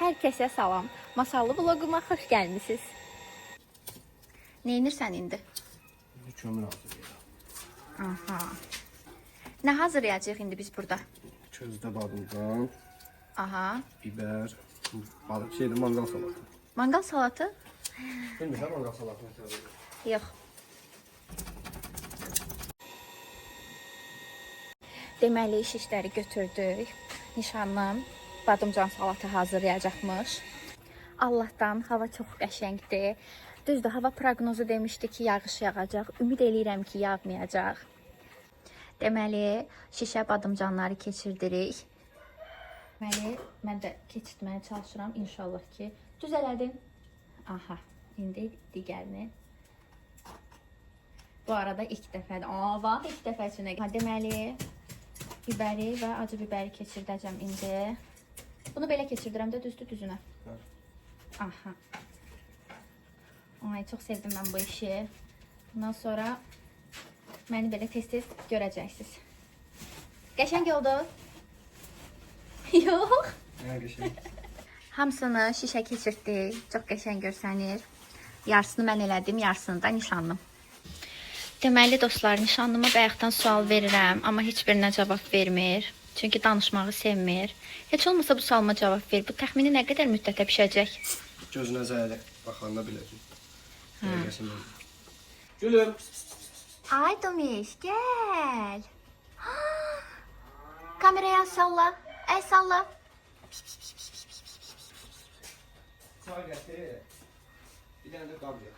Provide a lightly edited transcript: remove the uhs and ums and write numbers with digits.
Hər kəsə salam. Masallı vloquma xoş gəlmisiniz. Nə edirsən indi? Kömür hazırlayıram. Aha. Nə hazırlayacağıq indi biz burada? Közdə badımcan, Aha. biber, mangal salatı. Mangal salatı? Bilmirsən mangal salatı nə? Yox. Deməli şişləri götürdük. Nişanlım badımcan salatı hazırlayacaqmış. Allahdan hava çox qəşəngdir. Düzdür, hava proqnozu demişdi ki, yağış yağacaq. Ümid eləyirəm ki, yağmayacaq. Deməli, şişə badımcanları keçirdirik. Deməli, mən də keçirtməyə çalışıram. İnşallah ki, düz elədim. Aha, indi digərini. Bu arada ilk dəfədir. Bax, ilk dəfə üçün. Deməli, biberi və acı biberi keçirdəcəm indi. Bunu belə keçirdirəm də düzünə. Aha. Ay, çox sevdim mən bu işi. Bundan sonra məni belə tez-tez görəcəksiniz. Qəşəng oldu? Yox. Qəşəng. Hamısını şişə keçirtdik. Çox qəşəng görsənir. Yarısını mən elədim, yarısını da nişanlım. Deməli dostlar, nişanlıma bayaqdan sual verirəm, amma heç birinə cavab vermir. Çünki danışmağı sevmir. Heç olmasa bu sualıma cavab ver. Bu təxmini nə qədər müddətə pişəcək? Gözünə zəyələ baxanda biləcək. Gülüm. Ay Tomiş, gəl. Kameraya salla. Əl salla. Çay gətir. Bir dənə də qab ver.